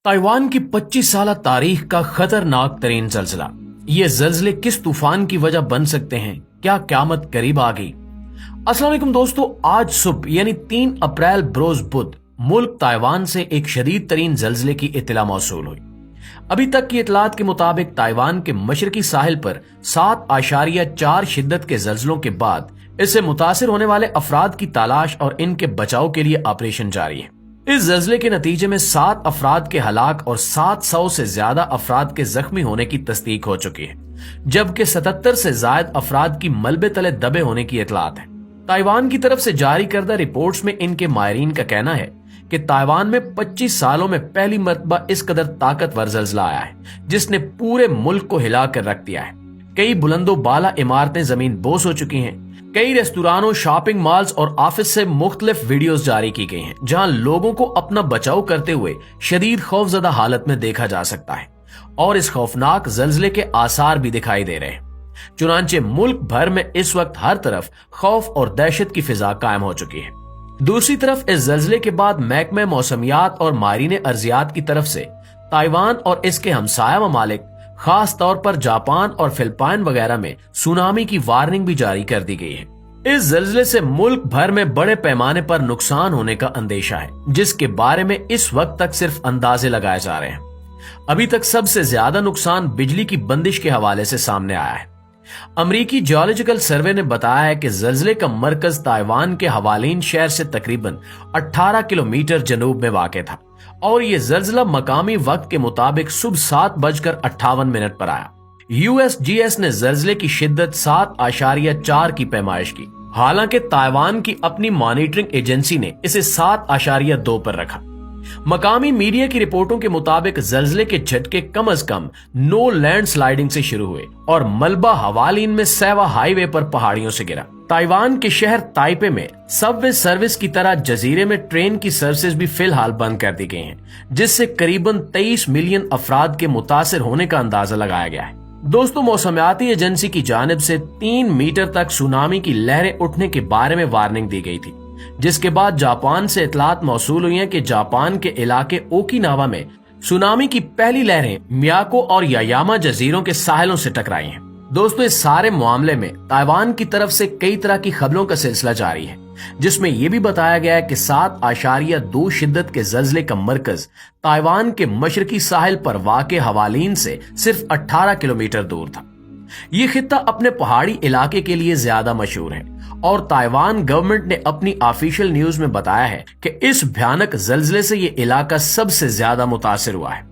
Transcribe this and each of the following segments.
Taiwan की 25 साल तारीख का खतरनाक तरीन जल्जला। ये जल्जले किस तूफान की वजह बन सकते हैं? क्या क़यामत करीब आ गई? अस्सलाम वालेकुम दोस्तों, आज सुबह यानी 3 अप्रैल बरोज बुध मुल्क ताइवान से एक शदीद तरीन जल्जले की इत्तला मौसूल हुई। अभी तक की इतलात के मुताबिक ताइवान के मशरकी साहिल पर 7.4 शिद्दत के जल्जलों के बाद इससे मुतासिर होने वाले अफराद की तलाश और इनके बचाव के लिए ऑपरेशन जारी है। इस जल्जले के नतीजे में 7 अफराद के हलाक और 700 से ज्यादा अफराद के जख्मी होने की तस्दीक हो चुकी है, जबकि 77 से ज्यादा अफराद की मलबे तले दबे होने की इतलात है। ताइवान की तरफ से जारी करदा रिपोर्ट्स में इनके माहिरीन का कहना है कि ताइवान में 25 सालों में पहली मर्तबा इस कदर ताकतवर जल्जला आया है, जिसने पूरे मुल्क को हिला कर रख दिया है। कई बुलंदो बाला इमारतें जमीन बोस हो चुकी हैं। कई रेस्तुरानों, शॉपिंग मॉल्स और ऑफिस से मुख्तलिफ वीडियोस जारी की गई हैं, जहां लोगों को अपना बचाव करते हुए शदीद खौफजदा हालत में देखा जा सकता है और इस खौफनाक जल्जले के आसार भी दिखाई दे रहे हैं। चुनांचे मुल्क भर में इस वक्त हर तरफ खौफ और दहशत की फिजा कायम हो चुकी है। दूसरी तरफ इस जल्जले के बाद महकमे मौसमियात और माहिरीन अर्जियात की तरफ से ताइवान और इसके हमसाया ममालिक, खास तौर पर जापान और फिलिपाइन वगैरह में सुनामी की वार्निंग भी जारी कर दी गई है। इस जल्जले से मुल्क भर में बड़े पैमाने पर नुकसान होने का अंदेशा है, जिसके बारे में इस वक्त तक सिर्फ अंदाजे लगाए जा रहे हैं। अभी तक सबसे ज्यादा नुकसान बिजली की बंदिश के हवाले से सामने आया है। अमरीकी जियोलॉजिकल सर्वे ने बताया है कि जल्जले का मरकज ताइवान के हवालीन शहर से तकरीबन 18 किलोमीटर जनूब में वाक़ था और ये जल्जला मकामी वक्त के मुताबिक सुबह 7:58 पर आया। यूएसजीएस ने जल्जले की शिद्दत 7.4 की पैमाइश की। हालांकि ताइवान की अपनी मॉनिटरिंग एजेंसी ने इसे 7.2 पर रखा। मकामी मीडिया की रिपोर्टों के मुताबिक जल्जले के झटके कम अज कम 9 लैंडस्लाइडिंग से शुरू हुए और मलबा हवालीन में सैवा हाईवे पर पहाड़ियों से गिरा। ताइवान के शहर ताइपे में सबवे सर्विस की तरह जजीरे में ट्रेन की सर्विसेज भी फिलहाल बंद कर दी गई हैं, जिससे करीबन 23 मिलियन अफराद के मुतासिर होने का अंदाजा लगाया गया है। दोस्तों, मौसमियाती एजेंसी की जानिब से 3 मीटर तक सुनामी की लहरें उठने के बारे में वार्निंग दी गई थी, जिसके बाद जापान से इतलात मौसूल हुई हैं कि जापान के इलाके ओकिनावा में सुनामी की पहली लहरें मियाको और यायामा जजीरों के साहिलों से टकराई हैं। दोस्तों, इस सारे मामले में ताइवान की तरफ से कई तरह की खबरों का सिलसिला जारी है, जिसमें यह भी बताया गया है कि 7.2 शिद्दत के जल्जले का मरकज ताइवान के मशरकी साहिल पर वाक़े हवालीन से सिर्फ 18 किलोमीटर दूर था। ये खित्ता अपने पहाड़ी इलाके के लिए ज्यादा मशहूर है और ताइवान गवर्नमेंट ने अपनी ऑफिशियल न्यूज में बताया है कि इस भयानक जल्जले से ये इलाका सबसे ज्यादा मुतासिर हुआ है।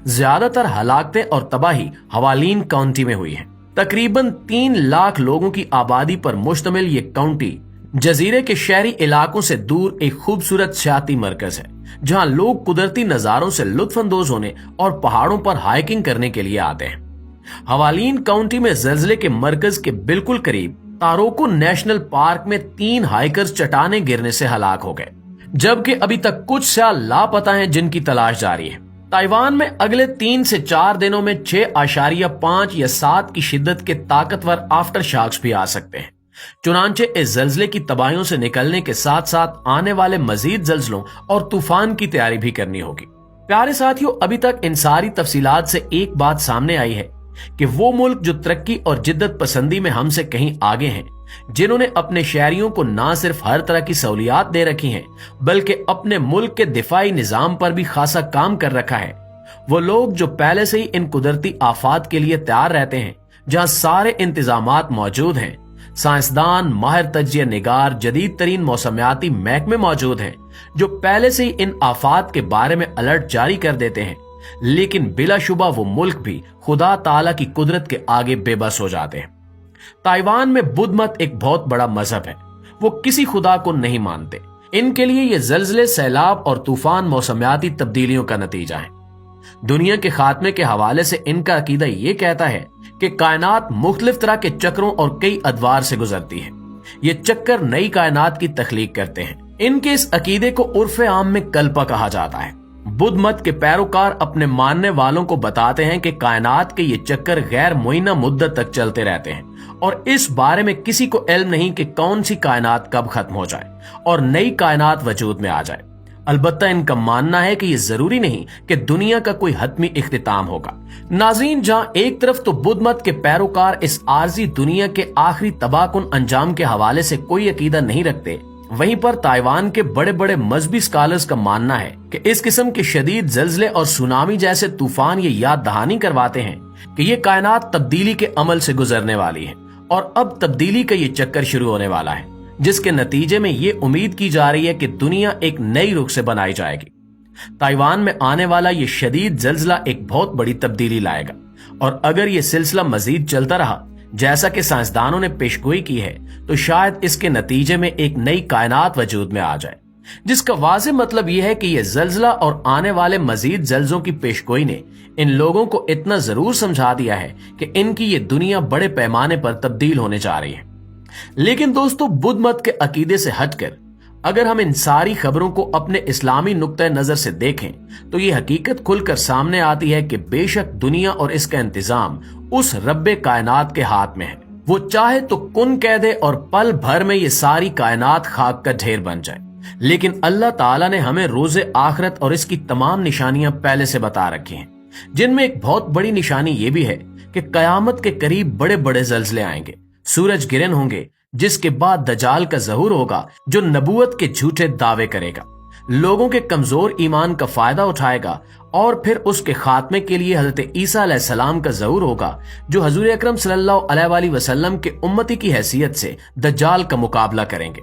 ज्यादातर हलाकतें और तबाही हवालीन काउंटी में हुई है। तकरीबन 3 लाख लोगों की आबादी पर मुश्तमिल ये काउंटी जजीरे के शहरी इलाकों से दूर एक खूबसूरत सियाती मरकज है, जहां लोग कुदरती नजारों से लुत्फानंदोज होने और पहाड़ों पर हाइकिंग करने के लिए आते हैं। हवालीन काउंटी में जल्जले के मरकज के बिल्कुल करीब तारोको नेशनल पार्क में 3 हाइकर्स चट्टाने गिरने से हलाक हो गए, जबकि अभी तक कुछ सियाल लापता हैं, जिनकी तलाश जारी है। ताइवान में अगले 3 से 4 दिनों में 6.5 या 7 की शिद्दत के ताकतवर आफ्टर शॉक्स भी आ सकते हैं। चुनांचे इस जल्जले की तबाहियों से निकलने के साथ साथ आने वाले मजीद जल्जलों और तूफान की तैयारी भी करनी होगी। प्यारे साथियों, अभी तक इन सारी तफसीलात से एक बात सामने आई है कि वो मुल्क जो तरक्की और जिद्दत पसंदी में हमसे कहीं आगे हैं, जिन्होंने अपने शहरियों को ना सिर्फ हर तरह की सहूलियात दे रखी हैं, बल्कि अपने मुल्क के दिफाई निजाम पर भी खासा काम कर रखा है, वो लोग जो पहले से ही इन कुदरती आफात के लिए तैयार रहते हैं, जहां सारे इंतजामात मौजूद हैं, साइंसदान, माहिर तज्जिया निगार, जदीद तरीन मौसमियाती महकमे मौजूद हैं, जो पहले से ही इन आफात के बारे में अलर्ट जारी कर देते हैं। लेकिन बिलाशुबा वो मुल्क भी खुदा ताला की कुदरत के आगे बेबस हो जाते हैं। ताइवान में बुद्ध मत एक बहुत बड़ा मजहब है। वो किसी खुदा को नहीं मानते। इनके लिए ये जल्जले, सैलाब और तूफान मौसमियाती तब्दीलियों का नतीजा है। दुनिया के खात्मे के हवाले से इनका अकीदा ये कहता है कि कायनात मुख्तलिफ तरह के चक्रों और कई अदवार से गुजरती है। ये चक्कर नई कायनात की तख्लीक करते हैं। इनके इस अकीदे को उर्फ आम में कल्पा कहा जाता है। बुद्ध मत के पैरोकार अपने मानने वालों को बताते हैं कि कायनात के ये चक्कर गैर मुइन्ना मुद्दत तक चलते रहते हैं और इस बारे में किसी को इल्म नहीं कि कौन सी कायनात कब खत्म हो जाए और नई कायनात वजूद में आ जाए। अलबत्ता इनका मानना है कि ये जरूरी नहीं कि दुनिया का कोई हतमी इख्तिताम होगा। नाज़रीन, जहां एक तरफ तो बुद्ध मत के पैरोकार इस आरजी दुनिया के आखिरी तबाहकुन अंजाम के हवाले से कोई अकीदा नहीं रखते, वहीं पर ताइवान के बड़े बड़े मजहबी स्कॉलर्स का मानना है कि इस किस्म के शदीद जल्जले और सुनामी जैसे तूफान ये याद दहानी करवाते हैं कि ये कायनात तब्दीली के अमल से गुजरने वाली है और अब तब्दीली का ये चक्कर शुरू होने वाला है, जिसके नतीजे में ये उम्मीद की जा रही है कि दुनिया एक नई रुख से बनाई जाएगी। ताइवान में आने वाला ये शदीद जल्जला एक बहुत बड़ी तब्दीली लाएगा और अगर ये सिलसिला मजीद चलता रहा जैसा कि साइंसदानों ने पेशगोई की है तो शायद इसके नतीजे में एक नई कायनात वजूद में आ जाए, जिसका वाज़ेह मतलब यह है कि यह जल्जला और आने वाले मजीद जल्जों की पेशगोई ने इन लोगों को इतना जरूर समझा दिया है कि इनकी ये दुनिया बड़े पैमाने पर तब्दील होने जा रही है। लेकिन दोस्तों, बुद्ध मत के अकीदे से हटकर अगर हम इन सारी खबरों को अपने इस्लामी नुक्ते नजर से देखें तो ये हकीकत खुलकर सामने आती है कि बेशक दुनिया और इसका इंतजाम उस रब्बे कायनात के हाथ में है। वो चाहे तो कुन कह दे और पल भर में ये सारी कायनात खाक का ढेर बन जाए, लेकिन अल्लाह ताला ने हमें रोजे आखिरत और इसकी तमाम निशानियां पहले से बता रखी हैं, जिनमें एक बहुत बड़ी निशानी ये भी है कि कयामत के करीब बड़े बड़े जल्जले आएंगे, सूरज गिरन होंगे, जिसके बाद दजाल का ज़हूर होगा जो नबूवत के झूठे दावे करेगा, लोगों के कमजोर ईमान का फायदा उठाएगा और फिर उसके खात्मे के लिए हजरत ईसा अलैहिस्सलाम का ज़हूर होगा जो हजूर अकरम सल्लल्लाहु अलैहि वसल्लम के उम्मती की हैसियत से दज्जाल का मुकाबला करेंगे।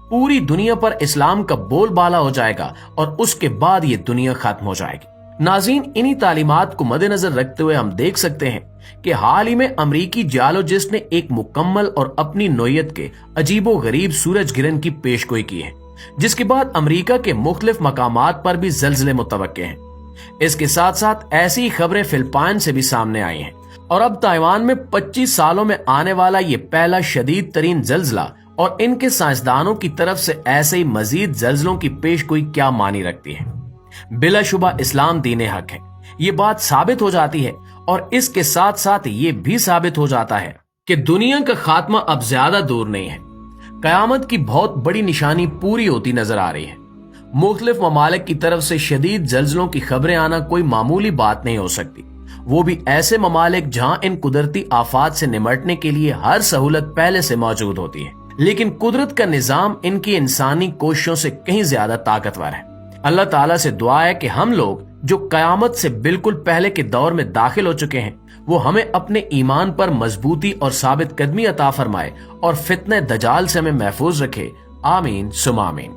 पूरी दुनिया पर इस्लाम का बोलबाला हो जाएगा और उसके बाद ये दुनिया खत्म हो जाएगी। नाज़रीन, इन्हीं तालीमात को मद्देनजर रखते हुए हम देख सकते हैं कि हाल ही में अमरीकी जियोलॉजिस्ट ने एक मुकम्मल और अपनी नोयत के अजीबो गरीब सूरज गिरन की पेशगोई की है, जिसके बाद अमरीका के मुख्तलिफ मकामात पर भी जल्जले मुतवक्के हैं। इसके साथ साथ ऐसी ही खबरें फिलिपाइन से भी सामने आई हैं और अब ताइवान में 25 सालों में आने वाला ये पहला शदीद तरीन जल्जला और इनके साइंसदानों की तरफ से ऐसे ही मजीद जल्जलों की पेशगोई क्या मानी रखती है। बिलाशुबा इस्लाम दीन हक है, ये बात साबित हो जाती है और इसके साथ साथ ये भी साबित हो जाता है कि दुनिया का खात्मा अब ज्यादा दूर नहीं है। कयामत की बहुत बड़ी निशानी पूरी होती नजर आ रही है। मुख्तलिफ ममालिक की तरफ से शदीद जल्जलों की खबरें आना कोई मामूली बात नहीं हो सकती, वो भी ऐसे ममालिक जहां इन कुदरती आफात से निमटने के लिए हर सहूलत पहले से मौजूद होती है, लेकिन कुदरत का निजाम इनकी इंसानी कोशिशों से कहीं ज्यादा ताकतवर है। अल्लाह ताला से दुआ है कि हम लोग जो कयामत से बिल्कुल पहले के दौर में दाखिल हो चुके हैं वो हमें अपने ईमान पर मजबूती और साबित कदमी अता फरमाए और फितने दजाल से हमें महफूज रखे। आमीन सुमा आमीन।